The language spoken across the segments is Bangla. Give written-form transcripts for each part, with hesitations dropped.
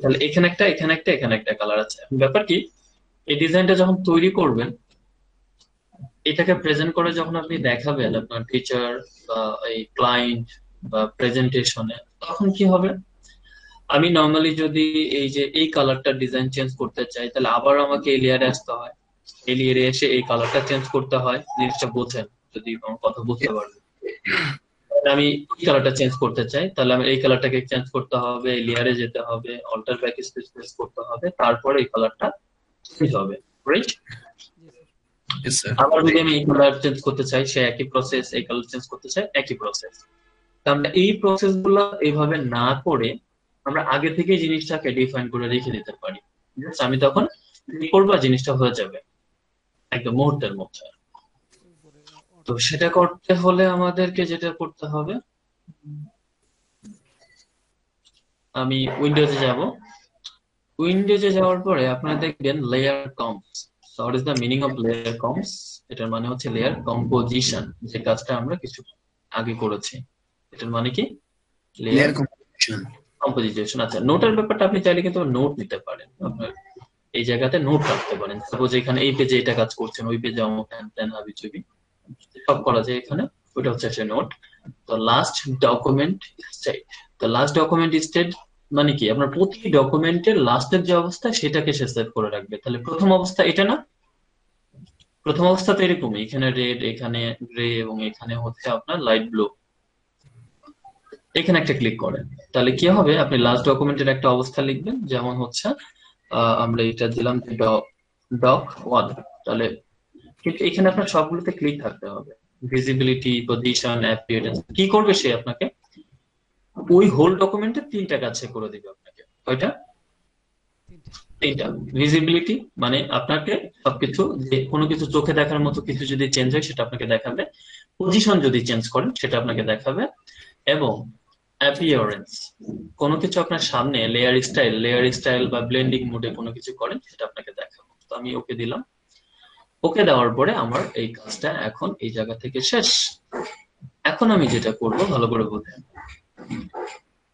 তাহলে এখানে একটা, এখানে একটা, এখানে একটা কালার আছে। এখন ব্যাপার কি, এই ডিজাইনটা যখন তৈরি করবেন, এটাকে প্রেজেন্ট করে যখন আপনি দেখাবেন আপনার টিচার বা এই ক্লায়েন্ট বা প্রেজেন্টেশনে, তখন কি হবে, আমি নর্মালি যদি এই যে এই কালারটা ডিজাইন চেঞ্জ করতে চাই, তাহলে আবার আমাকে এই লেয়ারে আসতে হয়, এই লেয়ারে এসে এই কালারটা চেঞ্জ করতে হয়। জিনিসটা বোঝেন, যদি আমার কথা বুঝতে পারবেন। তাহলে আমি এই কালারটা চেঞ্জ করতে চাই, তাহলে আমি এই কালারটাকে চেঞ্জ করতে হবে, এই লেয়ারে যেতে হবে, অল্টার ব্যাক স্পেস প্রেস করতে হবে, তারপরে এই কালারটা চেঞ্জ হবে, রাইট? জি স্যার। Yes, sir. আবার যদি আমি এই কালার চেঞ্জ করতে চাই, সে একই প্রসেস, এই কালার চেঞ্জ করতে চাই, একই প্রসেস। আমরা এই প্রসেস গুলো এইভাবে না করে আমরা আগে থেকে জিনিসটাকে ডিফাইন করে রেখে দিতে পারি। Just আমি তখন কি করবো, জিনিসটা হয়ে যাবে একদম মুহূর্তের মধ্যে। উপরে তো অটো। সেটা করতে হলে আমাদেরকে যেটা করতে হবে, আমি উইন্ডোজে যাব। উইন্ডোজে যাওয়ার পরে আপনারা দেখবেন layer comps. What is the meaning of layer comps? এটার মানে হচ্ছে লেয়ার কম্পোজিশন, যে কাজটা আমরা কিছু আগে করেছি। এটার মানে কি, লেয়ার Layer composition. কম্পোজিশন। আচ্ছা, নোটের ব্যাপারটা আপনি চাইলে কিন্তু নোট নিতে পারেন, আপনার এই জায়গাতে নোট রাখতে পারেন। সাপোজ এখানে এই পেজে এটা কাজ করছেন, ওই পেজে অমুক হ্যান ত্যান হাবি চুবি সব করা যায় এখানে। ওইটা হচ্ছে সে নোট। তো লাস্ট ডকুমেন্ট স্টেট, তো লাস্ট ডকুমেন্ট স্টেট মানে কি, আপনার প্রতি ডকুমেন্টের লাস্টের যে অবস্থা সেটাকে সে সেভ করে রাখবে। তাহলে প্রথম অবস্থা এটা না, প্রথম অবস্থা তো এরকমই, এখানে রেড, এখানে গ্রে, এবং এখানে হচ্ছে আপনার লাইট ব্লু। এখানে একটা ক্লিক করেন, তাহলে কি হবে, আপনি লাস্ট ডকুমেন্টের একটা অবস্থা লিখবেন, যেমন হচ্ছে আমরা এটা দিলাম ডক ওয়ান। তাহলে কিন্তু এখানে আপনার সবগুলোতে ক্লিক থাকতে হবে, ভিজিবিলিটি, পজিশন, অ্যাপিয়ারেন্স। কি করবে সে আপনাকে ওই হোল ডকুমেন্টে তিনটা কাজ সে করে দিবে আপনাকে। ওইটা তিনটে। তিনটা। ভিজিবিলিটি মানে আপনাকে সবকিছু, যে কোনো কিছু চোখে দেখার মতো কিছু যদি চেঞ্জ হয় সেটা আপনাকে দেখাবে। পজিশন যদি চেঞ্জ করেন সেটা আপনাকে দেখাবে। এবং অ্যাপিয়ারেন্স, কোনো কিছু আপনার সামনে লেয়ার স্টাইল বা ব্লেন্ডিং মোডে কোনো কিছু করেন সেটা আপনাকে দেখাবো। তো আমি ওকে দিলাম। ওকে দেওয়ার পরে আমার এই কাজটা এখন এই জায়গা থেকে শেষ। এখন আমি যেটা করব ভালো করে বুঝেন,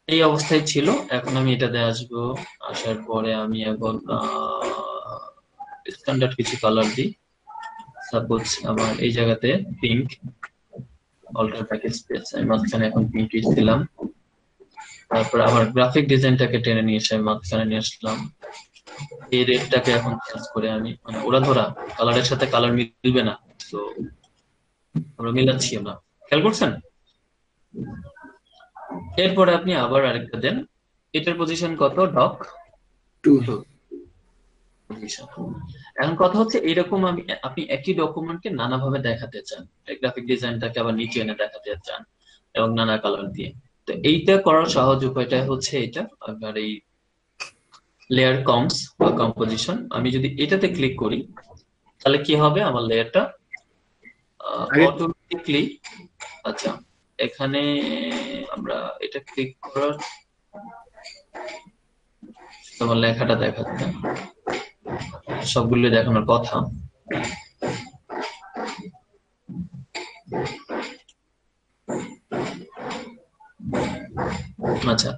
এই অবস্থায় ছিল, এখন আমি এটাতে আসবো। আসার পরে আমি এখন স্ট্যান্ডার্ড কিছু কালার দিই। সাপোজ আমার এই জায়গাতে পিঙ্ক, অল্টার ব্যাক স্পেস, আমি মাঝখানে এখন পিঙ্ক দিলাম। তারপর আমার গ্রাফিক ডিজাইনটাকে টেনে নিয়ে এসে আমি মাঝখানে নিয়ে আসলাম। এই রেডটাকে এখন চেঞ্জ করে আমি, মানে ওরা ধরা কালারের সাথে কালার মিলবে না, তো আমরা মিলাচ্ছি আমরা, খেয়াল করছেন? এরপরে আপনি আবার আরেকটা দেন, এটার পজিশন কত, ডক 2. Two position. এখন কথা হচ্ছে এরকম, আপনি একই ডকুমেন্টকে নানাভাবে দেখাতে চান, গ্রাফিক ডিজাইনটাকে আবার নিচে এনে দেখাতে চান এবং নানা কালার দিয়ে। তো এইটা করার সহজ উপায়টা হচ্ছে এটা, আপনার এই লেয়ার কম্পস বা কম্পোজিশন। আমি যদি এটাতে ক্লিক করি, তাহলে কি হবে, আমার লেয়ারটা আগে অটোমেটিকলি, আচ্ছা এখানে আমরা এটা ক্লিক করার, তোমার লেখাটা দেখাচ্ছে, সবগুলো দেখানোর কথা। আচ্ছা,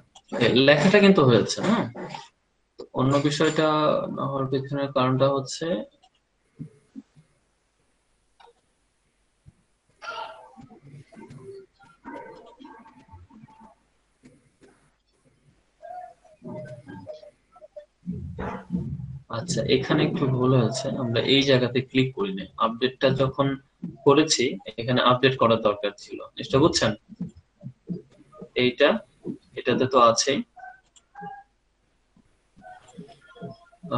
লেখাটা কিন্তু হয়েছে, হ্যাঁ। অন্য বিষয়টা না হওয়ার পেছনের কারণটা হচ্ছে, আচ্ছা এখানে একটু ভুল হয়েছে, আমরা এই জায়গাতে ক্লিক করিনি। আপডেটটা যখন করেছি, এখানে আপডেট করার দরকার ছিল, নিশ্চয় বুঝছেন। এইটা, এটাতে তো আছেই,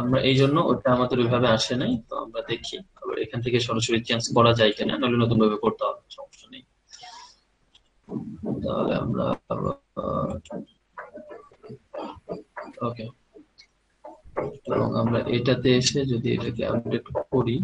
আমরা এই জন্য ওটা আমাদের ওইভাবে আসে নাই। তো আমরা দেখি আবার এখান থেকে সরাসরি চেঞ্জ করা যায় কিনা, নাহলে নতুন ভাবে করতে হবে, সমস্যা নেই। তাহলে আমরা ওকে, এবং আমরা এটাতে এসে যদি এটাকে আপডেট করি,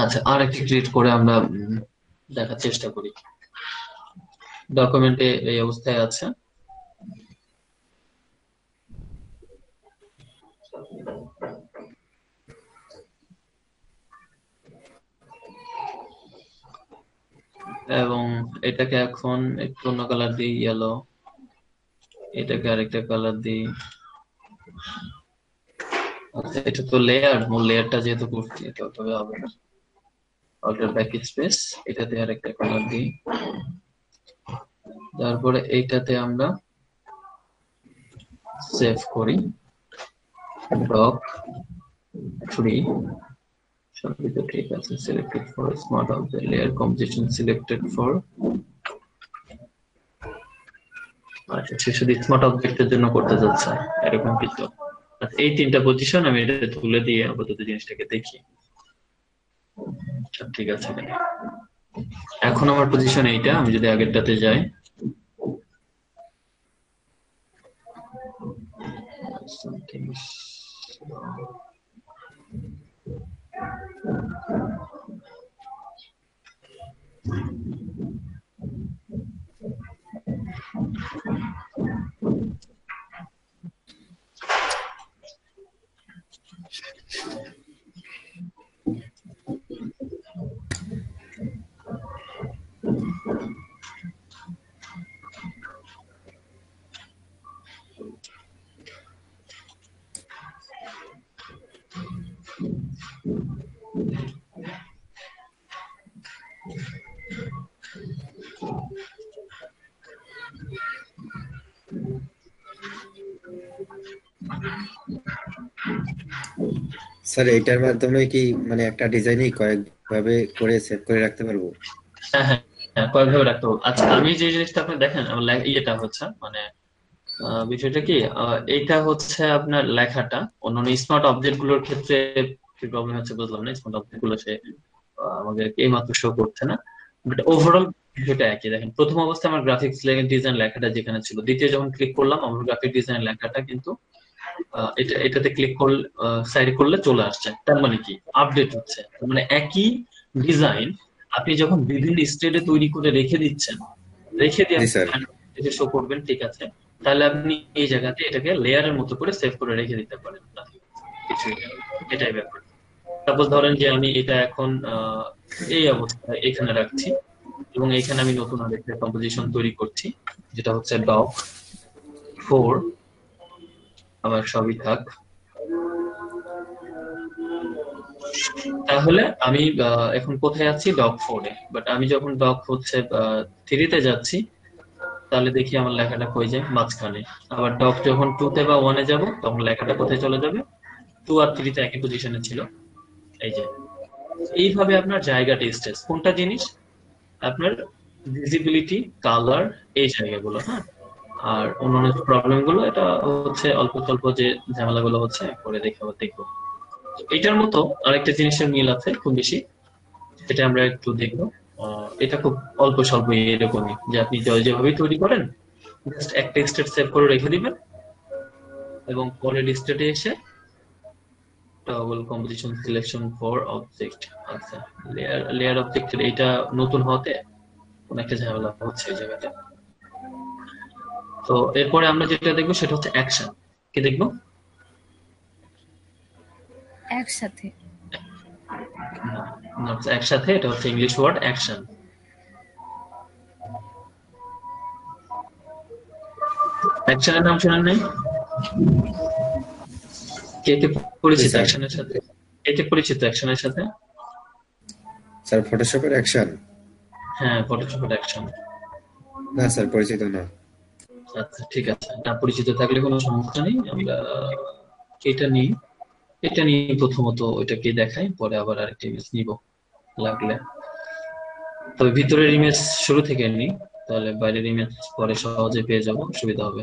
আচ্ছা আর একটা ক্রিয়েট করে আমরা দেখার চেষ্টা করি। ডকুমেন্টে এই অবস্থায় আছে। এবং এটাকে এখন একটু অন্য কালার দিই, ইয়েলো। এটাকে আরেকটা কালার দিই। আচ্ছা, এটা তো লেয়ার, মূল লেয়ারটা যেহেতু করছি এটা তবে হবে না। অল্টার ব্যাক স্পেস, এটাতে আরেকটা কালার দিই। তারপরে এইটাতে আমরা সেভ করি ডক 3। সবই তো ঠিক আছে। Selected for smart object, layer composition selected for. আচ্ছা, সে শুধু স্মার্ট অবজেক্টের জন্য করতে যাচ্ছে এরকম কিছু। আচ্ছা, এই তিনটা পজিশন আমি এটা তুলে দিয়ে আপাতত জিনিসটাকে দেখি। আচ্ছা, ঠিক আছে। এখন আমার পজিশন এইটা, আমি যদি আগেরটাতে যাই, something স্যার এটার মাধ্যমে কি মানে একটা ডিজাইনই কয়েকভাবে করে সেভ করে রাখতে পারবো? হ্যাঁ, হ্যাঁ, হ্যাঁ, কয়েকভাবে রাখতে হবে। আচ্ছা, আমি যে জিনিসটা আপনি দেখেন আমার ইয়েটা হচ্ছে মানে বিষয়টা কি, এইটা হচ্ছে আপনার লেখাটা অন্যান্য স্মার্ট অবজেক্ট গুলোর ক্ষেত্রে কি প্রবলেম হচ্ছে বুঝলাম না। স্মার্ট অবজেক্ট গুলো সে আমাদের এই মাত্র শো করছে না, বাট ওভারঅল বিষয়টা একই। দেখেন, প্রথম অবস্থায় আমার গ্রাফিক্স ডিজাইন লেখাটা যেখানে ছিল, দ্বিতীয় যখন ক্লিক করলাম আমার গ্রাফিক ডিজাইন লেখাটা কিন্তু এটাতে ক্লিক করলে সাইড করলে চলে আসছে। তার মানে কি, আপডেট হচ্ছে। তার মানে একই ডিজাইন আপনি যখন বিভিন্ন স্টেটে তৈরি করে রেখে দিচ্ছেন, রেখে দিয়ে জি স্যার। শো করবেন, ঠিক আছে, তাহলে আপনি এই জায়গাতে এটাকে লেয়ারের মতো করে সেভ করে রেখে দিতে পারেন। কিছু এটাই ব্যাপার। সাপোজ ধরেন যে আমি এটা এখন এই অবস্থায় এখানে রাখছি এবং এখানে আমি নতুন আরেকটা কম্পোজিশন তৈরি করছি, যেটা হচ্ছে ডক 4। আমার সবই থাক। তাহলে আমি এখন কোথায় আছি, ডক 4-এ। বাট আমি যখন ডক হচ্ছে 3-তে যাচ্ছি, তাহলে দেখি আমার লেখাটা কই যায়, মাঝখানে। আবার ডক যখন 2-তে বা 1-এ যাব, তখন লেখাটা কোথায় চলে যাবে, 2 আর 3-তে একই পজিশনে ছিল। এই যে এইভাবে আপনার জায়গাটা স্টেজ কোনটা জিনিস, আপনার ভিজিবিলিটি, কালার, এই জায়গাগুলো। হ্যাঁ, আর অন্যান্য প্রবলেম গুলো এটা হচ্ছে অল্প স্বল্প যে ঝামেলাগুলো হচ্ছে পরে দেখবো। এটার মতো আরেকটা জিনিসের মিল আছে খুব বেশি, এটা আমরা একটু দেখবো। এটা খুব অল্প স্বল্প এরকমই, যে আপনি যেভাবেই তৈরি করেন, জাস্ট একটা স্টেট সেভ করে রেখে দিবেন এবং পরের স্টেটে এসে toggle composition selection for object. আচ্ছা, লেয়ার অবজেক্টের এটা নতুন হতে কোন একটা ঝামেলা হচ্ছে এই জায়গাটা। তো এরপরে আমরা যেটা দেখবো সেটা হচ্ছে অ্যাকশন। কি দেখবো? একসাথে। একসাথে, এটা হচ্ছে ইংলিশ ওয়ার্ড অ্যাকশন। অ্যাকশনের নাম শুনেন নাই? কে কে পরিচিত স্যার। অ্যাকশনের সাথে? কে কে পরিচিত অ্যাকশনের সাথে? স্যার ফটোশপের অ্যাকশন? হ্যাঁ, ফটোশপের অ্যাকশন। না স্যার, পরিচিত না। আচ্ছা, ঠিক আছে, না পরিচিত থাকলে কোনো সমস্যা নেই। আমরা এটা নিই, এটা নিয়ে প্রথমত ওইটাকে দেখাই, পরে আবার আরেকটা ইমেজ নিব লাগলে। তবে ভিতরের ইমেজ শুরু থেকে নিই, তাহলে বাইরের ইমেজ পরে সহজে পেয়ে যাব, সুবিধা হবে।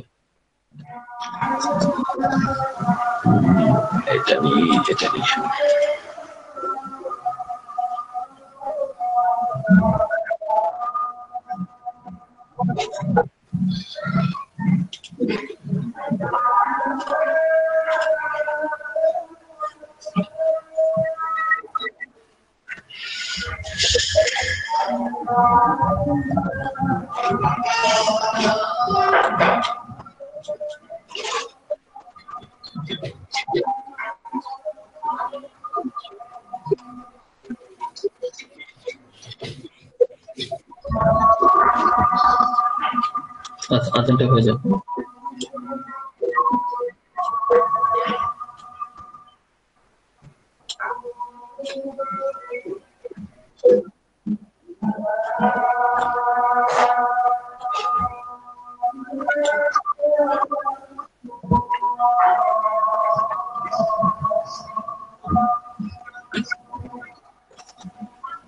এটা নিই, এটা নিই। আচ্ছা, আজানটা হয়ে যাবে।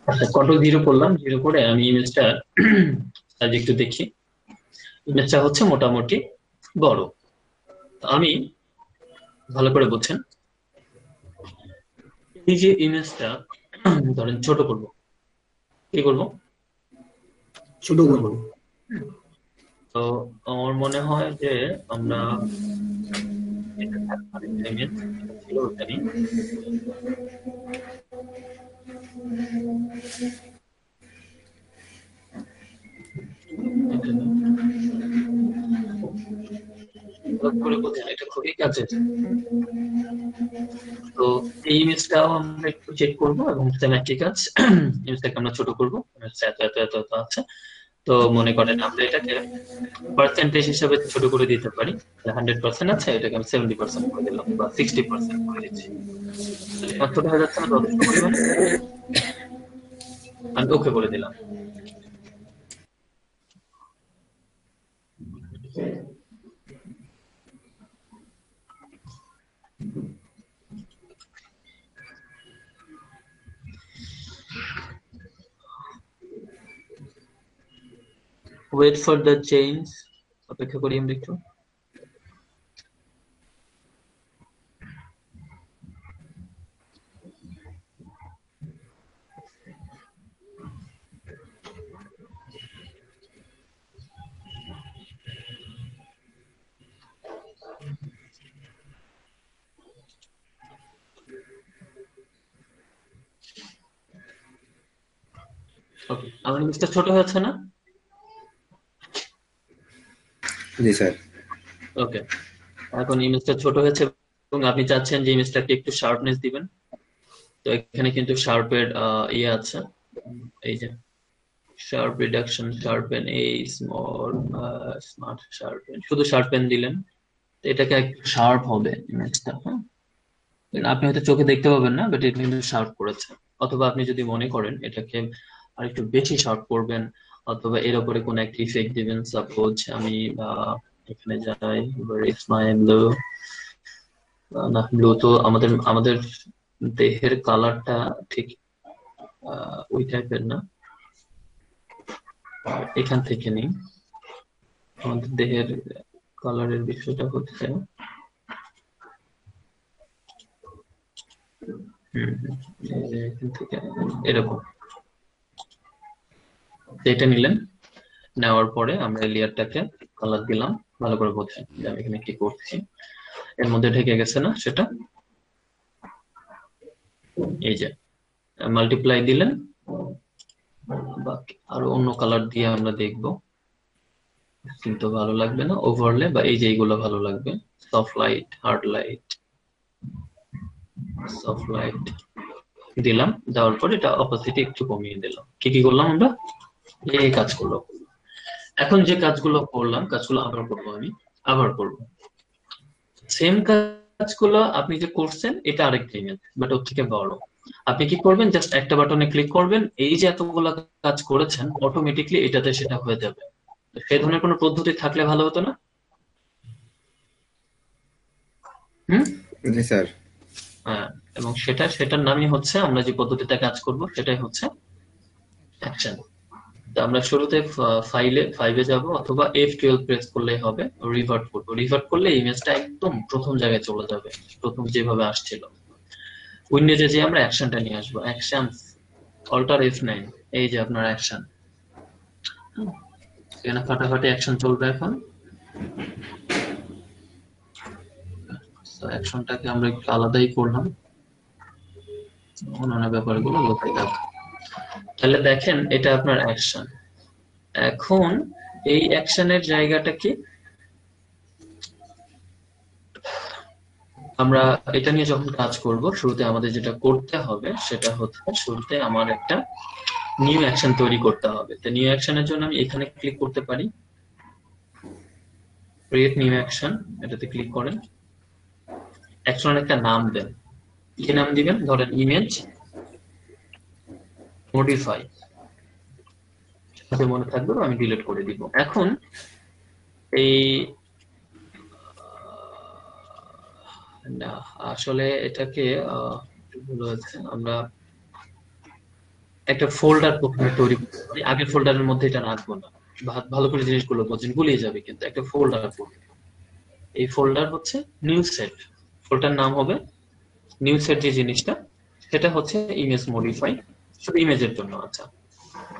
আচ্ছা, কন্ট্রোল জিরো করলাম, জিরো করে আমি ইমেজটা আজ একটু দেখি। ইমেজটা হচ্ছে মোটামুটি বড়। আমি ভালো করে বুঝছেন, এই যে ইমেজটা ধরেন ছোট করব, কি করব? ছোট করবো। তো আমার মনে হয় যে আমরা আরেকটা ইমেজ ছিল ওটা নিই। ভালো করে বুঝছেন, এটা খুবই কাজের। তো এই ইমেজটাও আমরা একটু চেক করবো এবং সেম একই কাজ। ইমেজটাকে আমরা ছোট করবো, ইমেজটা এত এত এত এত আছে। তো মনে করেন আমরা এটাকে পার্সেন্টেজ হিসাবে ছোট করে দিতে পারি। 100% আছে, এটাকে আমি 70% করে দিলাম বা 60% করে দিচ্ছি। আমার ছোট হয়ে যাচ্ছে না যথেষ্ট পরিমাণে? আমি ওকে করে দিলাম। ওয়েট ফর দ্য চেঞ্জ, অপেক্ষা করি আমরা একটু। ওকে, আমার ইমেজটা ছোট হয়েছে না? জি স্যার। ওকে, এখন ইমেজটা ছোট হয়েছে এবং আপনি চাচ্ছেন যে ইমেজটাকে একটু শার্পনেস দিবেন। তো এখানে কিন্তু শার্পের ইয়ে আছে, এই যে শার্প রিডাকশন, শার্পেন এই স্মল স্মার্ট শার্পেন, শুধু শার্পেন দিলেন তো এটাকে একটু শার্প হবে ইমেজটা। হ্যাঁ, আপনি হয়তো চোখে দেখতে পাবেন না, বাট এটা কিন্তু শার্প করেছে। অথবা আপনি যদি মনে করেন এটাকে আর একটু বেশি শার্প করবেন, অথবা এর উপরে কোনো একটা ইফেক্ট দিবেন। সাপোজ আমি এখানে যাই, মাই ব্লু। না, ব্লু তো আমাদের আমাদের দেহের কালারটা ঠিক ওই টাইপের না। এখান থেকে নিই, আমাদের দেহের কালারের বিষয়টা হচ্ছে এই যে এখান থেকে এরকম। এটা নিলেন, নেওয়ার পরে আমরা এই লেয়ারটাকে কালার দিলাম। ভালো করে বোঝেন যে আমি এখানে কি করছি। এর মধ্যে ঢেকে গেছে না সেটা? এই যে মাল্টিপ্লাই দিলেন, বাকি আরো অন্য কালার দিয়ে আমরা দেখবো, কিন্তু ভালো লাগবে না। ওভারলে বা এই যে এইগুলো ভালো লাগবে। Soft light, hard light, soft light দিলাম। দেওয়ার পর এটা অপোসিটি একটু কমিয়ে দিলাম। কি কি করলাম আমরা? এই কাজগুলো। এখন যে কাজগুলো করলাম, কাজগুলো আবার করবো, আমি আবার করবো সেম কাজগুলো। আপনি যে করছেন এটা আরেকটা ইমেজ, বাট ওর থেকে বড়। আপনি কি করবেন? জাস্ট একটা বাটনে ক্লিক করবেন, এই যে এতগুলো কাজ করেছেন অটোমেটিকলি এটাতে সেটা হয়ে যাবে। সেই ধরনের কোনো পদ্ধতি থাকলে ভালো হতো না? হুম। জি স্যার। হ্যাঁ, এবং সেটার নামই হচ্ছে, আমরা যে পদ্ধতিতে কাজ করব সেটাই হচ্ছে অ্যাকশন। তো আমরা শুরুতে ফাইভে যাব, অথবা F12 প্রেস করলেই হবে। রিভার্ট করবো, রিভার্ট করলে ইমেজটা একদম প্রথম জায়গায় চলে যাবে, প্রথম যেভাবে আসছিল। উইন্ডোজে যে আমরা অ্যাকশনটা নিয়ে আসবো, অ্যাকশন, অল্টার F9, এই যে আপনার অ্যাকশন। এখানে ফাটাফাটি অ্যাকশন চলবে এখন। অ্যাকশনটাকে আমরা একটু আলাদাই করলাম, অন্যান্য ব্যাপারগুলো বোঝাই যাবে। তাহলে দেখেন এটা আপনার অ্যাকশন। এখন এই অ্যাকশনের জায়গাটা কি? আমরা এটা নিয়ে যখন কাজ করব, শুরুতে আমাদের যেটা করতে হবে সেটা হচ্ছে, শুরুতে আমার একটা নিউ অ্যাকশন তৈরি করতে হবে। তো নিউ অ্যাকশনের জন্য আমি এখানে ক্লিক করতে পারি, ক্রিয়েট নিউ অ্যাকশন, এটাতে ক্লিক করেন। অ্যাকশনের একটা নাম দেন, কি নাম দিবেন? ধরেন ইমেজ মডিফাই, মনে থাকবে, আমি ডিলিট করে দিব। এখন এই না, আসলে এটাকে একটু ভুল হয়েছে। আমরা একটা ফোল্ডার প্রথমে তৈরি করতে পারি, আগের ফোল্ডারের মধ্যে এটা রাখবো না, ভালো করে জিনিসগুলো বোঝেন, গুলিয়ে যাবে কিন্তু। একটা ফোল্ডার করবো, এই ফোল্ডার হচ্ছে নিউ সেট, ফোল্ডার নাম হবে নিউ সেট। যে জিনিসটা সেটা হচ্ছে ইমেজ মডিফাই, শুধু ইমেজের জন্য, আচ্ছা,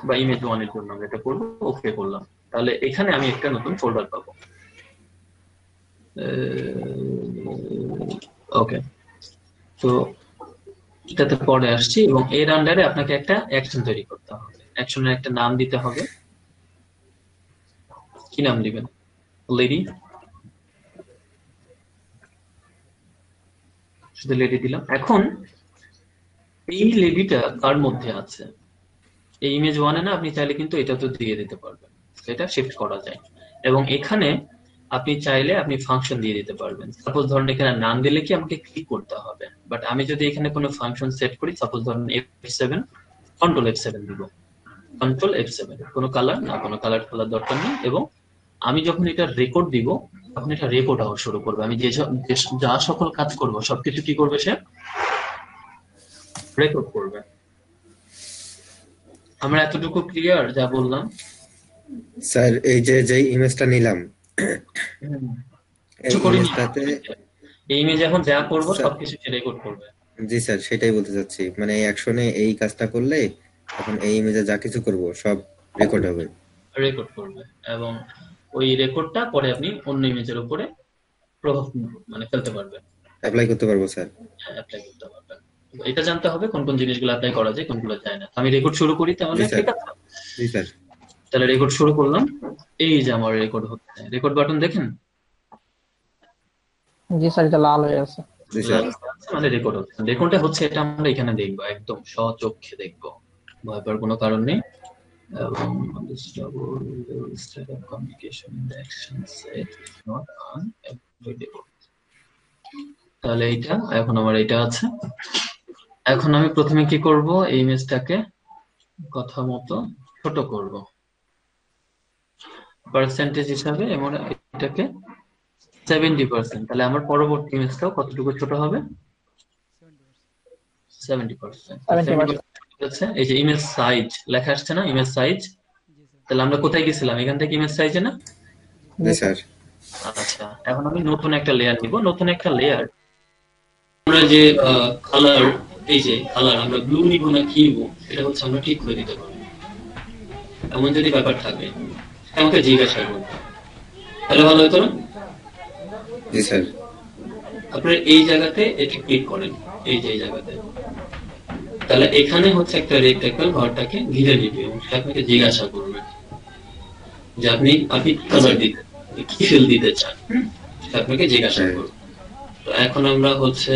বা ইমেজ ওয়ানের জন্য আমরা এটা করবো, ওকে করলাম। তাহলে এখানে আমি একটা নতুন ফোল্ডার পাবো। ওকে, তো এটাতে পরে আসছি, এবং এর আন্ডারে আপনাকে একটা অ্যাকশন তৈরি করতে হবে। অ্যাকশনের একটা নাম দিতে হবে। কি নাম দিবেন? লেডি, শুধু লেডি দিলাম। এখন এই লেডিটা কার মধ্যে আছে? এই ইমেজ ওয়ানে না, আপনি চাইলে কিন্তু এটা তো দিয়ে দিতে পারবেন, এটা শিফট করা যায়। এবং এখানে আপনি চাইলে আপনি ফাংশন দিয়ে দিতে পারবেন। সাপোজ ধরেন এখানে নাম দিলে কি আমাকে ক্লিক করতে হবে, বাট আমি যদি এখানে কোনো ফাংশন সেট করি, সাপোজ ধরেন F7, কন্ট্রোল F7 দিব, কন্ট্রোল F7, কোনো কালার না, কোনো কালার খোলার দরকার নেই। এবং আমি যখন এটা রেকর্ড দিব, তখন এটা রেকর্ড হওয়া শুরু করবে। আমি যা সকল কাজ করব সবকিছু কি করবে, সে রেকর্ড করবে। আমরা এতটুকু ক্লিয়ার যা বললাম? স্যার এই যে ইমেজটা নিলাম, এই কিছু করিনি, ইমেজটাতে এই ইমেজে এখন যা করব স্যার, সবকিছু রেকর্ড করবে। জি স্যার সেটাই বলতে চাচ্ছি, মানে এই অ্যাকশনে এই কাজটা করলে এখন এই ইমেজে যা কিছু করব সব রেকর্ড হবে। রেকর্ড করবে, এবং ওই রেকর্ডটা পরে আপনি অন্য ইমেজের উপরে প্রভাব মানে ফেলতে পারবেন, অ্যাপ্লাই করতে পারবো স্যার। অ্যাপ্লাই করতে পারবেন। এটা জানতে হবে কোন কোন জিনিসগুলো অ্যাপ্লাই করা যায়, কোনগুলো যায় না। আমি রেকর্ড শুরু করি তাহলে, জি স্যার। ঠিক আছে? জি স্যার। তাহলে রেকর্ড শুরু করলাম। এই যে আমার রেকর্ড হচ্ছে, রেকর্ড বাটন দেখেন, জি স্যার, এটা লাল হয়ে আছে। জি স্যার। মানে রেকর্ড হচ্ছে, রেকর্ডটা হচ্ছে, এটা আমরা এখানে দেখবো, একদম স্বচক্ষে দেখবো, ভয় পাওয়ার কোনো কারণ নেই। এবং communication in the action set is not on available. তাহলে এইটা এখন আমার এটা আছে। এখন আমি প্রথমে কি করব, এই ইমেজটাকে কথা মতো ছোট করব পার্সেন্টেজ হিসাবে, এবং এটাকে 70%। তাহলে আমার পরবর্তী ইমেজটাও কতটুকু ছোট হবে? 70%। 70%। এই যে ইমেজ সাইজ লেখা আসছে না, ইমেজ সাইজ। জি স্যার। তাহলে আমরা কোথায় গেছিলাম? এখান থেকে ইমেজ সাইজে না? জি স্যার। আচ্ছা, এখন আমি নতুন একটা লেয়ার নিব, নতুন একটা লেয়ার। আমরা যে কালার, এই যে কালার আমরা ব্লু নিব না কি নিব, এটা হচ্ছে আমরা ঠিক করে দিতে পারবো। এমন যদি ব্যাপার থাকে আমাকে জিজ্ঞাসা করবো, তাহলে ভালো হতো না? জি স্যার। আপনার এই জায়গাতে এটা ক্লিক করেন, এই যে এই জায়গাতে, তাহলে এখানে হচ্ছে একটা রেক্টাঙ্গেল ঘরটাকে ঘিরে নিবে, এবং সে আপনাকে জিজ্ঞাসা করবে যে আপনি কালার দিতে, কি ফিল দিতে চান, সে আপনাকে জিজ্ঞাসা করবে। তো এখন আমরা হচ্ছে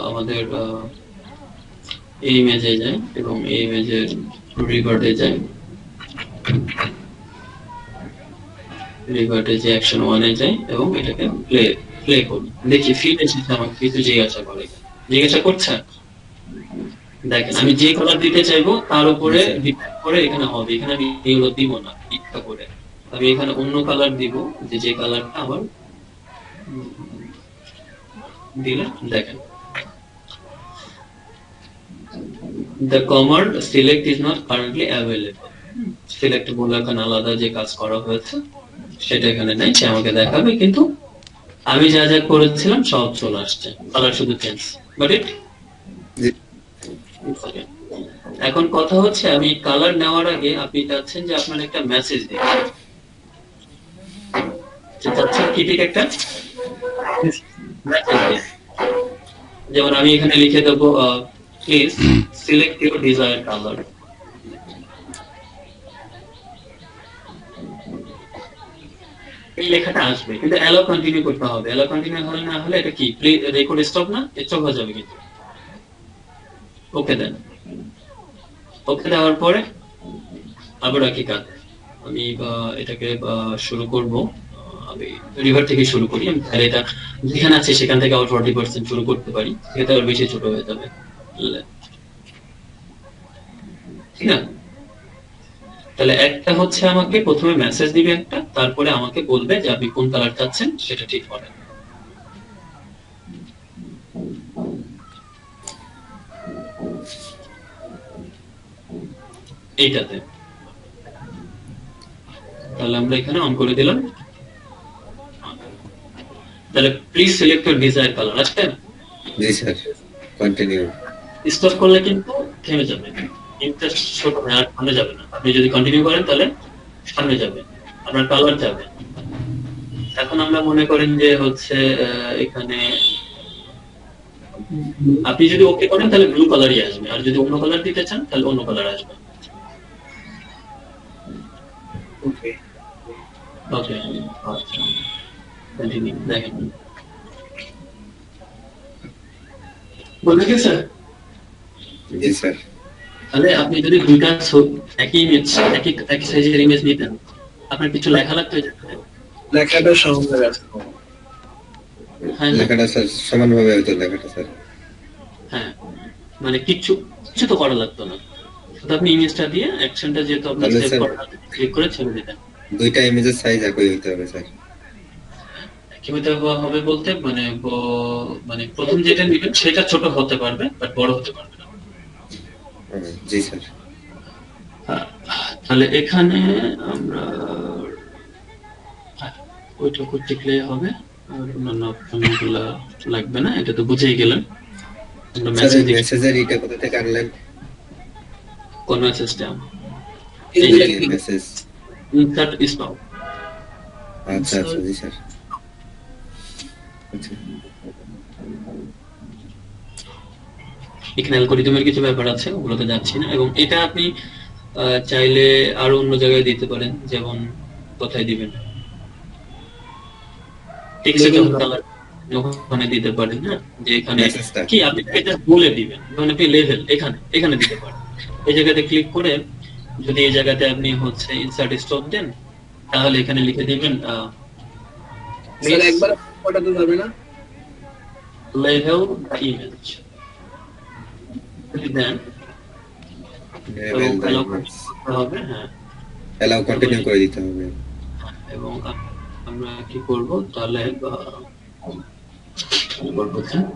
আমাদের এই ইমেজে যাই, এবং এই ইমেজের রিভার্টে যাই, রিভার্টে যে অ্যাকশন ওয়ানে যাই, এবং এটাকে প্লে করি, দেখি ফিল এসেছে, আমাকে কিছু জিজ্ঞাসা করে। জিজ্ঞাসা করছে, দেখেন আমি যে কালার দিতে চাইবো তার উপরে ডিপেন্ড করে এখানে হবে। এখানে আমি এগুলো দিব না ইচ্ছা করে, আমি এখানে অন্য কালার দিব, যে কালারটা আমার দিলে দেখেন the command select is not currently available, select বলে এখানে আলাদা যে কাজ করা হয়েছে সেটা এখানে নাই, সে আমাকে দেখাবে, কিন্তু আমি যা যা করেছিলাম সব চলে আসছে, কালার শুধু চেঞ্জ। বাট ইট, এখন কথা হচ্ছে আমি কালার নেওয়ার আগে আপনি চাচ্ছেন যে আপনার একটা মেসেজ দিতে, চাচ্ছেন কি ঠিক একটা মেসেজ দিতে। যেমন আমি এখানে লিখে দেবো please select your desired colour. এই লেখাটা আসবে, কিন্তু অ্যালাউ কন্টিনিউ করতে হবে। অ্যালাউ কন্টিনিউ হলে না হলে এটা কি রেকর্ড স্টপ না, স্টপ হয়ে যাবে কিন্তু। ওকে দেন, ওকে দেওয়ার পরে আবার একই কাজ। আমি এটাকে শুরু করব। আমি রিভার থেকে শুরু করি। আমি তাহলে এটা যেখানে আছে সেখান থেকে আবার 40% শুরু করতে পারি, সেক্ষেত্রে আবার বেশি ছোট হয়ে যাবে। ঠিক আছে, তাহলে একটা হচ্ছে আমাকে প্রথমে মেসেজ দিবে একটা, তারপরে আমাকে বলবে যে আপনি কোন কালার চাচ্ছেন সেটা ঠিক করেন। এইটাতে তাহলে আমরা এখানে অন করে দিলাম। তাহলে please select your desire colour আছে। জি স্যার, কন্টিনিউ। স্টপ করলে কিন্তু থেমে যাবে, ইন্টারেস্ট ছোট হয় আর সামনে যাবে না। আপনি যদি কন্টিনিউ করেন তাহলে সামনে যাবে, আপনার কালার যাবে। এখন আমরা মনে করেন যে হচ্ছে এখানে আপনি যদি ওকে করেন তাহলে ব্লু কালারই আসবে, আর যদি অন্য কালার দিতে চান তাহলে অন্য কালার আসবে। ওকে। ওকে, আচ্ছা, কন্টিনিউ দেখেন বলে গেছে। জি স্যার। তাহলে আপনি যদি দুইটা একই ইমেজ, একই সাইজের ইমেজ নিতেন, আপনার কিছু লেখা লাগতো এটাতে? লেখাটা সঙ্গে আছে। হ্যাঁ না? লেখাটা স্যার সমানভাবে হয়তো লেখাটা স্যার। হ্যাঁ, মানে কিছু কিছু তো করা লাগতো না, শুধু আপনি ইমেজটা দিয়ে অ্যাকশনটা যেহেতু আপনার তাহলে সেভ স্যার করা ক্লিক করে ছেড়ে দিতেন। দুইটা ইমেজের সাইজ একই হইতে হবে স্যার। কি হতে হবে বলতে মানে মানে প্রথম যেটা নিবেন সেটা ছোট হতে পারবে বাট বড় হতে পারবে না। জি স্যার। তাহলে এখানে আমরা ওইটুকু টিকলে হবে, আর অন্যান্য অপশনগুলো লাগবে না। এটা তো বুঝেই গেলেন। আমরা স্যার মেসেজ এই মেসেজের এটা কোথা থেকে আনলেন? কোন মেসেজটা? এই এই যে যে মেসেজ। Insert stop. আচ্ছা আচ্ছা, জি স্যার। আচ্ছা এখানে অ্যালগরিদমের কিছু ব্যাপার আছে, ওগুলোতে যাচ্ছি না। এবং এটা আপনি চাইলে আরো অন্য জায়গায় দিতে পারেন, যেমন কোথায় দিবেন, টেক্সটে যখন কালার ওখানে দিতে পারেন। হ্যাঁ, যে এখানে মেসেজটা। কি আপনি এটা বলে দিবেন, মানে আপনি লেভেল এখানে এখানে দিতে পারেন। এই জায়গাতে ক্লিক করে যদি এই জায়গাতে আপনি হচ্ছে ইনসার্ট স্টপ দেন, তাহলে এখানে লিখে দিবেন স্যার একবার ওটাতে যাবে না? লেভেল দ্য ইমেজ যদি দেন এবং লেভেল allow ইমেজ। করতে হবে। হ্যাঁ, এলাও কন্টিনিউ করে দিতে হবে। এবং আমরা কি করব তাহলে করবো, হ্যাঁ।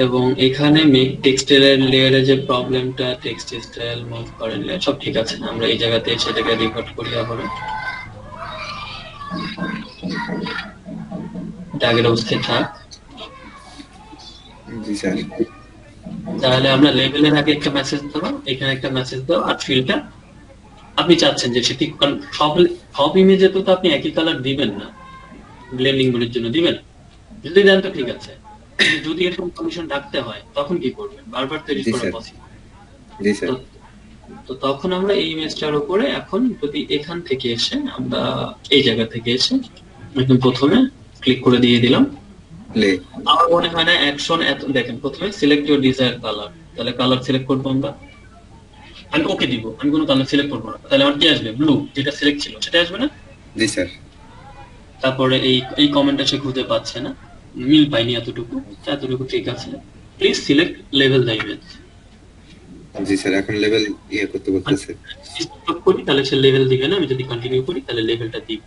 এবং এখানে মেক টেক্সটের লেয়ারে যে প্রবলেমটা, টেক্সট স্টাইল মুভ করেন লেয়ার সব ঠিক আছে। আমরা এই জায়গাতে সেটাকে রিভার্ট করি আবার আগের অবস্থায় থাক। জি স্যার। তাহলে আমরা লেভেলের আগে একটা মেসেজ দেবো, এখানে একটা মেসেজ দেবো, আর ফিল্ডটা আপনি চাচ্ছেন যে সেটি, কারণ সব ইমেজে তো আপনি একই কালার দিবেন না, ব্লেন্ডিং মোডের জন্য দিবেন। যদি দেন তো ঠিক আছে, যদি এরকম কন্ডিশন রাখতে হয় তখন কি করবেন? বারবার তৈরি জি করা স্যার। পসিবল। জি স্যার। তো তখন আমরা এই ইমেজটার উপরে এখন যদি এখান থেকে এসে আমরা এই জায়গা থেকে এসে একদম প্রথমে ক্লিক করে দিয়ে দিলাম। প্লে। আমার মনে হয় না অ্যাকশন এত, দেখেন প্রথমে সিলেক্ট ইউর ডিজায়ার কালার, তাহলে কালার সিলেক্ট করবো আমরা। আমি ওকে দিব, আমি কোনো কালার সিলেক্ট করবো না, তাহলে আমার কি আসবে? ব্লু, যেটা সিলেক্ট ছিল সেটা আসবে না। জি স্যার। তারপরে এই কমেন্টটা সে খুঁজে পাচ্ছে না, মিল পাইনি এতটুকু, এতটুকু ঠিক আছে। Please select level the image. G sir, এখন লেভেল ইয়ে করতে বলতেছে। স্টপ করি তাহলে সে লেভেল দিবে না, আমি যদি কন্টিনিউ করি তাহলে লেভেলটা দিব।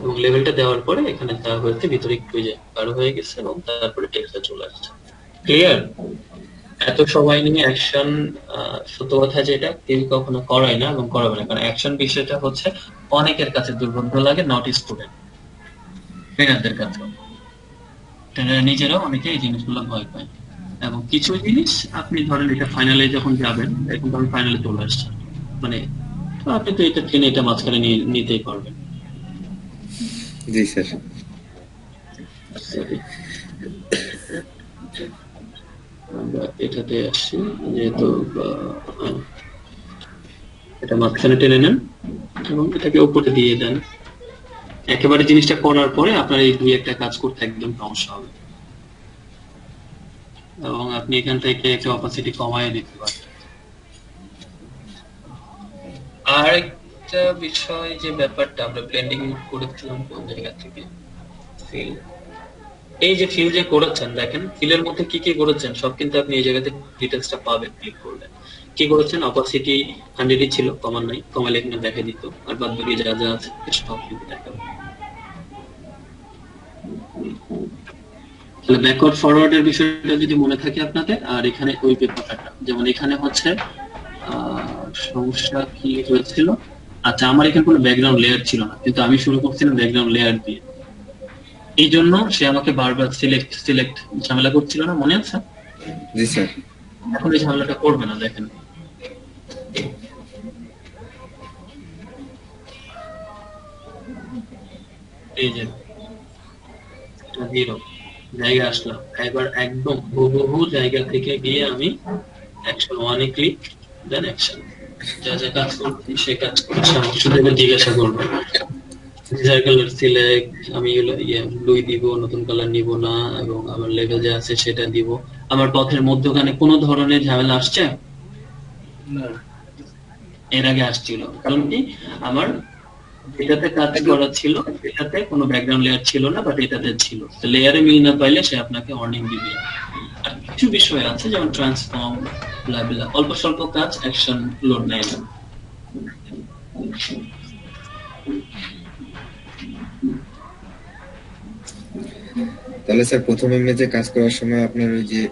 এবং লেভেলটা দেওয়ার পরে এখানে যা হয়েছে ভিতরে একটু যে গাঢ় হয়ে গেছে এবং তারপরে টেক্সটটা চলে আসছে। ক্লিয়ার? এত সময় নিয়ে অ্যাকশন, সত্য কথা যেটা কেউ কখনো করায় না এবং করাবে না, কারণ অ্যাকশন বিষয়টা হচ্ছে অনেকের কাছে দুর্বোধ্য লাগে, নট স্টুডেন্ট, ট্রেনারদের কাছে। ট্রেনার নিজেরাও অনেকে এই জিনিসগুলো ভয় পায়। এবং কিছু জিনিস আপনি ধরেন এটা ফাইনালে যখন যাবেন, এখন তখন ফাইনালে চলে আসছে, মানে তো আপনি তো এটা ট্রেনে এটা মাঝখানে নিতেই পারবেন। জি স্যার। আমরা এটাতে আসছি, যেহেতু এটা মাঝখানে টেনে নেন এবং এটাকে উপরে দিয়ে দেন। একেবারে জিনিসটা করার পরে আপনার এই দুই একটা কাজ করতে একদম সমস্যা হবে। এবং আপনি এখান থেকে একটা অপাসিটি কমায় দিতে পারেন। আর একটা বিষয় যে ব্যাপারটা আমরা ব্লেন্ডিং করেছিলাম কোন জায়গা থেকে, ফিল, এই যে ফিল যে করেছেন দেখেন ফিলের মধ্যে কি কি করেছেন সব কিন্তু আপনি এই জায়গাতে ডিটেলসটা পাবেন ক্লিক করলে। কি করেছেন, অপাসিটি 100 ছিল, কমান নাই, কমালে এখানে দেখা দিত, আর বাদ বাকি যা যা আছে সব কিন্তু দেখাবে। তাহলে ব্যাকওয়ার্ড ফরওয়ার্ড এর বিষয়টা যদি মনে থাকে আপনাদের, আর এখানে ওই পেপারটা যেমন এখানে হচ্ছে সমস্যা কি হয়েছিল, আচ্ছা আমার এখানে কোনো ব্যাকগ্রাউন্ড লেয়ার ছিল না, কিন্তু আমি শুরু করছিলাম ব্যাকগ্রাউন্ড লেয়ার দিয়ে, এই জন্য সে আমাকে বারবার সিলেক্ট সিলেক্ট ঝামেলা করছিল না, মনে আছে? জি স্যার। এখন এই ঝামেলাটা করবে না, দেখেন এই যে জিরো জায়গা আসলাম, এবার একদম হুবহু জায়গা থেকে গিয়ে আমি অ্যাকশন 1 এ ক্লিক, দেন অ্যাকশন, যা যা কাজ করছি সে কাজ করছে, আমার শুধু এবার জিজ্ঞাসা করবে ডিজায়ার কালার সিলেক্ট, আমি ব্লুই দিব, নতুন কালার নিব না, এবং আমার লেভেল যা আছে সেটা দিব। আমার পথের মধ্যখানে কোনো ধরনের ঝামেলা আসছে? না। এর আগে আসছিল, কারণ কি আমার যেটাতে কাজ করা ছিল সেটাতে কোনো ব্যাকগ্রাউন্ড লেয়ার ছিল না, বাট এটাতে ছিল। তো লেয়ারে মিল না পাইলে সে আপনাকে ওয়ার্নিং দিবে। আর কিছু বিষয় আছে যেমন ট্রান্সফর্ম, ব্লা অল্প স্বল্প কাজ অ্যাকশন লোড নেয় না। তাহলে স্যার প্রথম ইমেজে কাজ করার সময় আপনার ওই যে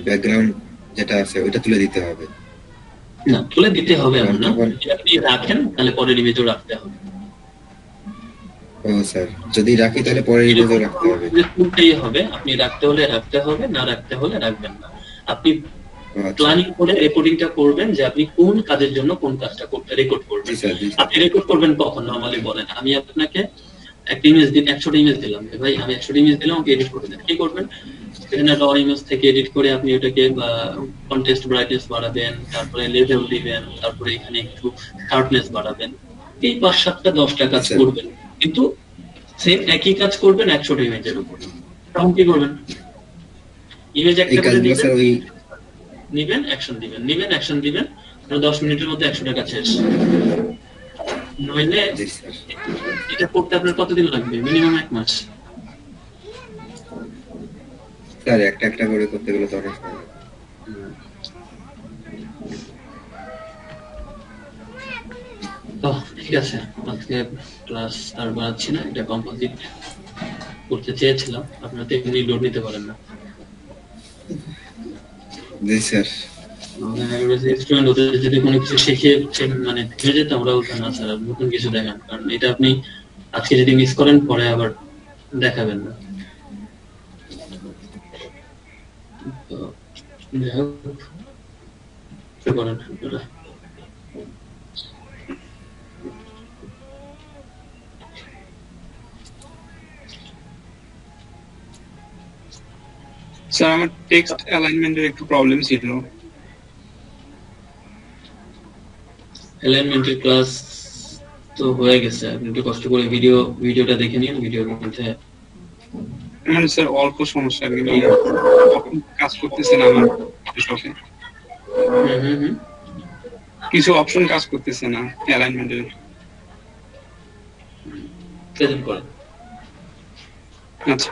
ব্যাকগ্রাউন্ড যেটা আছে ওইটা তুলে দিতে হবে? না, তুলে দিতে হবে এমন না, আপনি রাখেন তাহলে পরের ইমেজও রাখতে হবে। ও স্যার, যদি রাখি তাহলে পরের ইমেজও রাখতে হবে? কোনটাই হবে, আপনি রাখতে হলে রাখতে হবে, না রাখতে হলে রাখবেন না। আপনি প্ল্যানিং করে রেকর্ডিংটা করবেন যে আপনি কোন কাজের জন্য কোন কাজটা করতে রেকর্ড করবেন। আপনি রেকর্ড করবেন কখন নরমালি বলেন, আমি আপনাকে একটা ইমেজ দিন, 100টা ইমেজ দিলাম, ভাই আমি 100টা ইমেজ দিলাম, আমাকে এডিট করে দেন, কি করবেন? সেখানে র ইমেজ থেকে এডিট করে আপনি ওটাকে কন্টেস্ট ব্রাইটনেস বাড়াবেন, তারপরে লেভেল দিবেন, তারপরে এখানে একটু শার্পনেস বাড়াবেন, এই 5-7টা 10টা কাজ করবেন, কিন্তু সেম একই কাজ করবেন 100টা ইমেজের উপর। তখন কি করবেন, ইমেজ একটা করে নিবেন, অ্যাকশন দিবেন, নিবেন অ্যাকশন দিবেন, 10 মিনিটের মধ্যে 100টা কাজ শেষ। নইলে এটা করতে আপনার কতদিন লাগবে? মিনিমাম 1 মাস। স্যার একটা একটা করে করতে গেলে তো অনেক সময়। তো ঠিক আছে, আজকে ক্লাস আর বাড়াচ্ছি না, এটা কম্পোজিট করতে চেয়েছিলাম, আপনারা তো এমনি লোড নিতে পারেন না। জি স্যার। স্টুডেন্ট ওদের যদি কোনো কিছু শিখে মানে থেমে যেত, আমরা বলতাম না স্যার নতুন কিছু দেখান, কারণ এটা আপনি আজকে যদি মিস করেন পরে আবার দেখাবেন না। তো যাই হোক, শুরু করেন আপনারা। স্যার আমার টেক্সট অ্যালাইনমেন্টের একটু প্রবলেম ছিল। অ্যালাইনমেন্টের ক্লাস তো হয়ে গেছে, আপনি একটু কষ্ট করে ভিডিওটা দেখে নিন, ভিডিওর মধ্যে মানে স্যার অল্প সমস্যা, কাজ করতেছে না আমার শপে, কিছু অপশন কাজ করতেছে না অ্যালাইনমেন্টের। প্রেজেন্ট করেন। আচ্ছা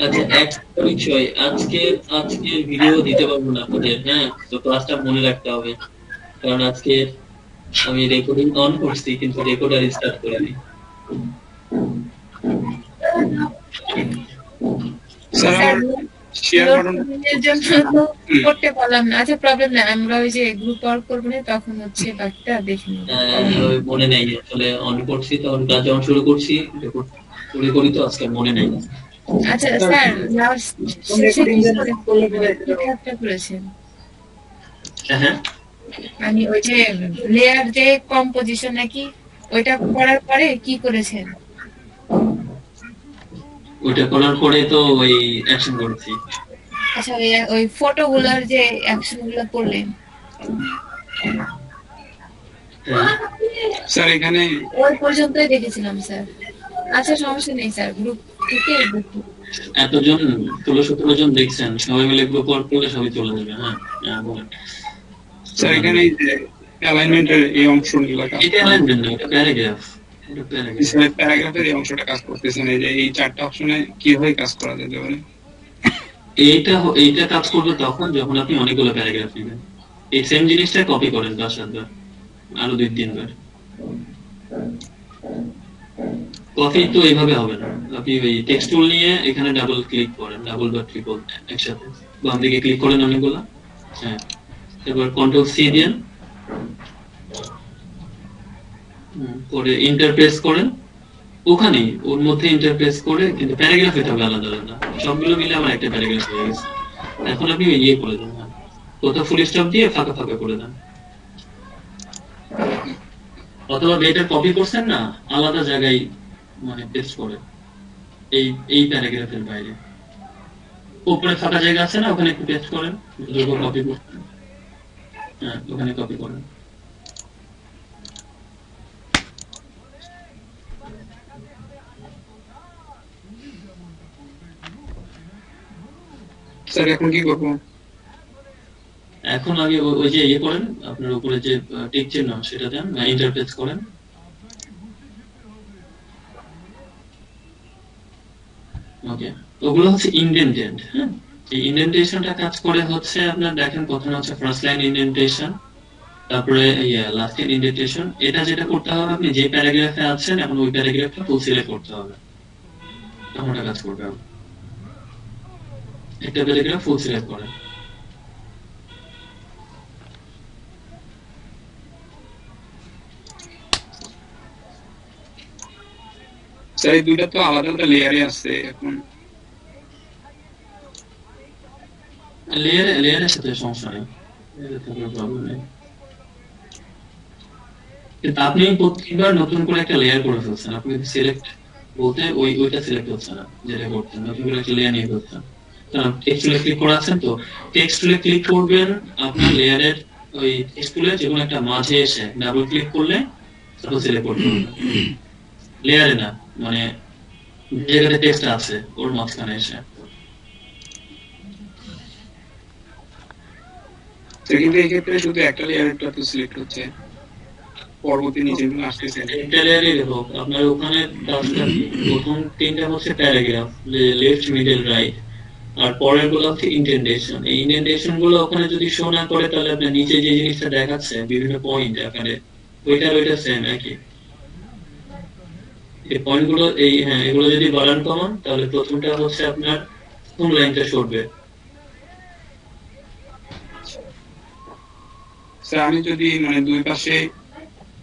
আচ্ছা, একটা বিষয়, আজকে ভিডিও দিতে পারবো না আপনাদের, হ্যাঁ, তো ক্লাসটা মনে রাখতে হবে, কারণ আজকে আমি রেকর্ডিং অন করছি কিন্তু রেকর্ডার স্টার্ট করিনি। স্যার শেয়ার বাটনের জন্য তো করতে পারলাম না। আচ্ছা প্রবলেম নাই, আমরা ওই যে গ্রুপ ওয়ার্ক করবো না তখন হচ্ছে বাকিটা দেখে নিব। মনে নেই আসলে, অন করছি তখন কাজ যখন শুরু করছি রেকর্ড করি তো আজকে মনে নেই। আচ্ছা স্যার লাস্ট শেষে কি করেছেন? হ্যাঁ আমি ওই যে লেয়ার যে কম্পোজিশন নাকি ওইটা করার পরে কি করেছেন? ওইটা করার পরে তো ওই অ্যাকশন করেছি। আচ্ছা ওই ফটোগুলোর যে অ্যাকশন গুলো করলেন হ্যাঁ, স্যার এখানে ওই পর্যন্তই দেখেছিলাম স্যার। আচ্ছা সমস্যা নেই স্যার, গ্রুপ থেকে এতজন 16-17 জন দেখছেন, সবাই মিলে গ্রুপ ওয়ার্ক করলে সবই চলে যাবে। হ্যাঁ, হ্যাঁ, বলেন। স্যার এখানে এই যে অ্যালাইনমেন্টের এই অংশগুলো কাজ এটা অ্যালাইনমেন্ট না, এটা প্যারাগ্রাফ। এটা প্যারাগ্রাফ। স্যার প্যারাগ্রাফের এই অংশটা কাজ করতেছেন, এই যে এই চারটা অপশনে কিভাবে কাজ করা যেতে পারে? এইটা কাজ করবে তখন যখন আপনি অনেকগুলো প্যারাগ্রাফ নেবেন। এই সেম জিনিসটা কপি করেন 10-7 বার, আরো 2-3 বার। কপি তো এইভাবে হবে না। আপনি ওই টেক্সট টুল নিয়ে এখানে ডাবল ক্লিক করেন, ডাবল বা ট্রিপল একসাথে বাম দিকে ক্লিক করেন অনেকগুলো। হ্যাঁ, এবার কন্ট্রোল সি দেন, পরে ইন্টারপ্রেস করেন। ওখানেই ওর মধ্যে ইন্টারপ্রেস করে, কিন্তু প্যারাগ্রাফ এটা হবে আলাদা আলাদা, সবগুলো মিলে আমার একটা প্যারাগ্রাফ হয়ে গেছে। এখন আপনি ইয়ে করে দেন, কোথাও ফুল স্টপ দিয়ে ফাঁকা ফাঁকা করে দেন, অথবা যেটা কপি করছেন না আলাদা জায়গায় মানে পেস্ট করে এই এই প্যারাগ্রাফের বাইরে উপরে ফাঁকা জায়গা আছে না, ওখানে একটু পেস্ট করেন, কপি করছেন। হ্যাঁ, ওখানে কপি করেন। স্যার এখন কি করবো? এখন আগে ওই যে ইয়ে করেন, আপনার উপরে যে টিক চিহ্ন সেটা দেন, ইন্টারপ্রেস করেন। ওকে, ওগুলো হচ্ছে ইন্ডেন্টেড। হ্যাঁ, এই ইন্ডেন্টেশনটা কাজ করে হচ্ছে আপনার দেখেন প্রথমে হচ্ছে ফার্স্ট লাইন ইন্ডেন্টেশন, তারপরে লাস্ট লাইন ইন্ডেন্টেশন। এটা যেটা করতে হবে, আপনি যে প্যারাগ্রাফে আছেন এখন ওই প্যারাগ্রাফটা ফুল সিলেক্ট করতে হবে, তখন এটা কাজ করবে। একটা প্যারাগ্রাফ ফুল সিলেক্ট করেন। স্যার এই দুইটা তো আলাদা আলাদা লেয়ারে আছে এখন। লেয়ারের সাথে সমস্যা নেই, এটাতে কোনো প্রবলেম নেই। কিন্তু আপনি প্রত্যেকবার নতুন করে একটা লেয়ার করে ফেলছেন। আপনি সিলেক্ট বলতে ওইটা সিলেক্ট হচ্ছে না, যেটা করতেন নতুন করে একটা লেয়ার নিয়ে ফেলছেন। কারণ টেক্সট টুলে ক্লিক করা আছেন তো, টেক্সট টুলে ক্লিক করবেন, আপনার লেয়ারের ওই টেক্সট টুলে যে কোনো একটা মাঝে এসে ডাবল ক্লিক করলে তারপর সিলেক্ট করতে হবে। লেয়ারে না, মানে যে জায়গাতে টেক্সট আছে ওর মাঝখানে এসে। স্যার কিন্তু এই ক্ষেত্রে শুধু একটা লেয়ারটা তো সিলেক্ট হচ্ছে, পরবর্তী নিচে আসতেছে। একটা লেয়ারই দেখো, আপনার ওখানে প্রথম 3টা হচ্ছে প্যারাগ্রাফ, লেফট মিডল রাইট, আর পরের গুলো হচ্ছে ইন্ডেন্টেশন। এই ইন্ডেন্টেশন গুলো ওখানে যদি শো না করে, তাহলে আপনার নিচে যে জিনিসটা দেখাচ্ছে বিভিন্ন পয়েন্ট আকারে, ওইটা সেম একই। এই পয়েন্ট গুলো হ্যাঁ, এগুলো যদি বাড়ান কমান, তাহলে প্রথমটা হচ্ছে আপনার কোন লাইনটা সরবে। স্যার আমি যদি মানে দুই পাশে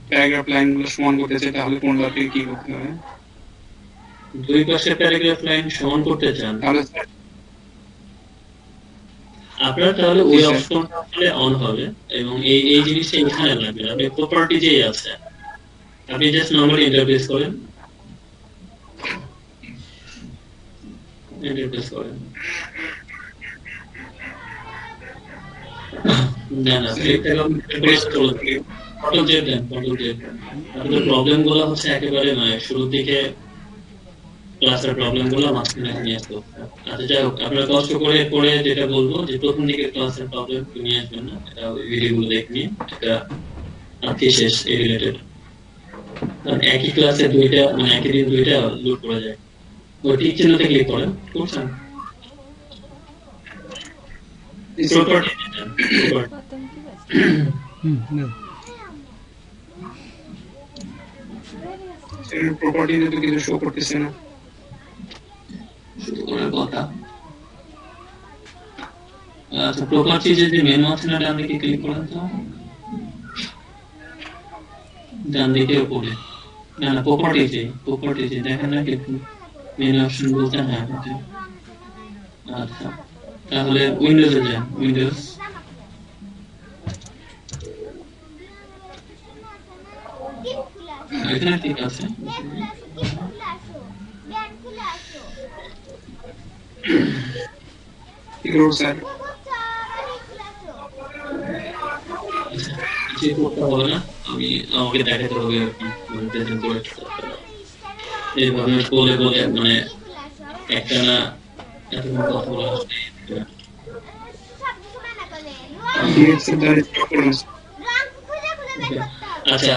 প্যারাগ্রাফ লাইনগুলো সমান করতে চাই, তাহলে কোনটাতে কি করতে হবে? দুই পাশে প্যারাগ্রাফ লাইন সমান করতে চান, তাহলে স্যার আপনার তাহলে ওই অপশনটা আসলে অন হবে, এবং এই জিনিসটা এখানে লাগবে। আপনি প্রপার্টি যেই আছে, আপনি জাস্ট নরমালি ইন্টারফেস করেন, না না প্রবলেম গুলো হচ্ছে একেবারে নয়, শুরুর দিকে ক্লাসের প্রবলেম গুলো মাঝখানে নিয়ে আসতে হবে। আচ্ছা যাই হোক, আপনারা কষ্ট করে পড়ে যেটা বলবো যে প্রথম দিকে ক্লাসের প্রবলেম নিয়ে আসবেন না, এটা ভিডিও গুলো দেখবি, এটা আজকে শেষ এই রিলেটেড। কারণ একই ক্লাসে দুইটা মানে একই দিন দুইটা লোড করা যায়। ওই টিক চিহ্নতে ক্লিক করেন, করছেন প্রপার্টিতে তো কিছু শো করতেছে না। কথা। আচ্ছা, প্রপার্টিজে যে মেনু আছে না, ডান দিকে ক্লিক করেন তো, ডান দিকে উপরে। না না, প্রপার্টিজে দেখেন না কিন্তু মেনু অপশন বলতে। হ্যাঁ, আচ্ছা তাহলে উইন্ডোজে যান, উইন্ডোজ এখানে ঠিক আছে। কি করবো স্যার? কিছু করতে হবে না, আমাকে দেখাতে হবে আর কি, মানে present করে। এইভাবে বলে বলে মানে একটা না এতক্ষণ কথা বলা হচ্ছে। ঠিক আছে তাহলে করুন। আচ্ছা,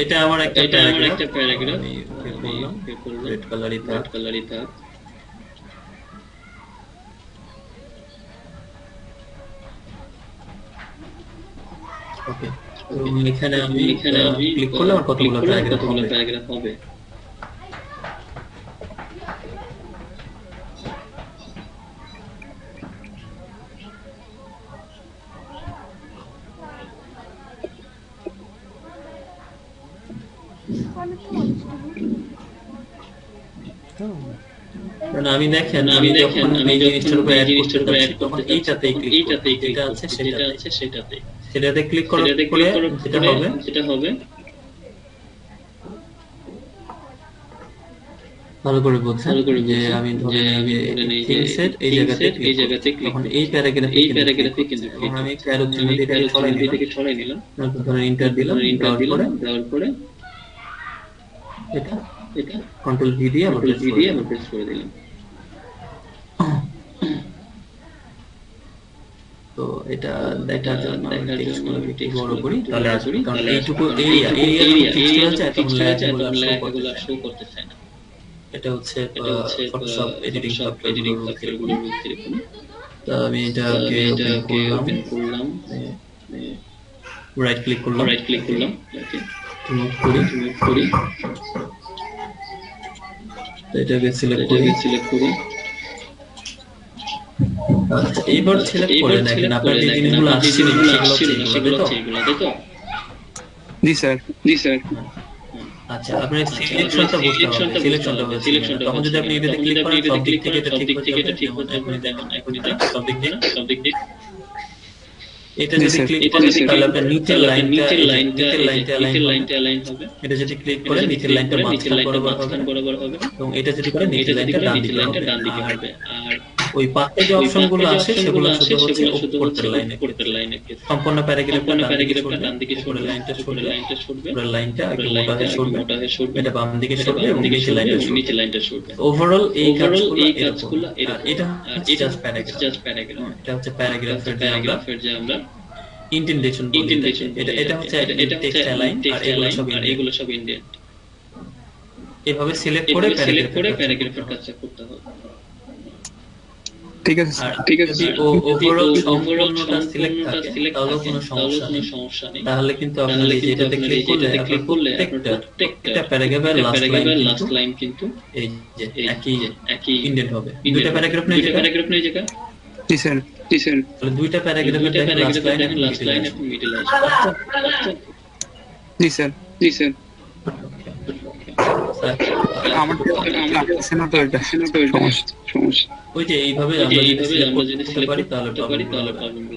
এটা আমার একটা প্যারাগ্রাফ, আমি করলাম রেড কালারই থাক। ওকে, তো এখানে আমি ক্লিক করলে আমার কতগুলো প্যারাগ্রাফ হবে। কারণ আমি দেখেন আমি এই জিনিসটার উপর অ্যাড করতে যাচ্ছি, তখন এইটাতেই ক্লিক যেটা আছে সেটাতে ক্লিক করার পরে যেটা হবে ভালো করে বোঝেন যে আমি ধরে নিই যে থিংসের এই জায়গাতে ক্লিক, তখন এই প্যারাগ্রাফে কিন্তু আমি অ্যারো চিহ্ন থেকে সরাই নিলাম, ধরে এন্টার দিলাম, দেওয়ার পরে এটা কন্ট্রোল ভি দিয়ে আবার প্রেস করে দিলাম। তো এটা দেখার জন্য আমি টেক্সটগুলো একটু বড় করি, তাহলে কারণ এইটুকু এরিয়া টেক্সট হয়ে যায় তখন লেয়ারগুলো শো করতে চায় না। এটা হচ্ছে ফটোশপ এডিটিং সফটওয়্যারগুলোর মধ্যে এরকম। তো আমি এটাকে ওপেন করলাম, রাইট ক্লিক করলাম, ওকে মুভ করি, তো এটাকে সিলেক্ট করি। আচ্ছা, এইবার সিলেক্ট করে দেখেন আপনার যে জিনিসগুলো আসছিল সেগুলো হচ্ছে এগুলো, তাই তো? জি স্যার। আচ্ছা, আপনার সিলেকশনটা বুঝতে হবে, সিলেকশনটা তখন যদি আপনি এটাতে ক্লিক করেন সব দিক থেকে এটা ঠিক হয়ে যাবে। এখন দেখেন সব দিক দিয়ে এটা যদি ক্লিক করেন তাহলে আপনার নিচের লাইনটা অ্যালাইন হবে। এটা যদি ক্লিক করেন নিচের লাইনটা মাঝখান বরাবর হবে, এবং এটা যদি করেন নিচের লাইনটা ডান দিকে হবে। আর ওই পাশে যে অপশনগুলো আছে সেগুলো শুধু হচ্ছে উপরের লাইনে সম্পূর্ণ প্যারাগ্রাফটা ডান দিকে সরবে, লাইনটা সরবে, পুরো লাইনটা একটু মোটা হয়ে সরবে, এটা বাম দিকে সরবে এবং নিচে লাইনটা সরবে। ওভারঅল এই কাজগুলো আর এটা জাস্ট প্যারাগ্রাফ, এটা হচ্ছে প্যারাগ্রাফের যে আমরা ইন্ডেন্টেশন বলি, এটা হচ্ছে টেক্সট অ্যালাইন, আর এগুলো সব ইন্ডেন্ট। এভাবে সিলেক্ট করে প্যারাগ্রাফের কাজটা করতে হবে। ঠিক আছে যদি ওভারঅল সম্পূর্ণটা সিলেক্ট থাকে তাহলে কোনো সমস্যা নেই, তাহলে কিন্তু আপনি এই যেটাতে ক্লিক করলে প্রত্যেকটা প্যারাগ্রাফের লাস্ট লাইন কিন্তু এই যে একই ইন্ডেন্ট হবে। দুইটা প্যারাগ্রাফ নেই জায়গা। জি স্যার। তাহলে দুইটা প্যারাগ্রাফের লাস্ট লাইন এবং মিডল লাইন। জি স্যার। আমার লাগতেছে না তো এটা, সমস্যা। ওই যে এইভাবে আমরা যদি সিলেক্ট করতে পারি তাহলে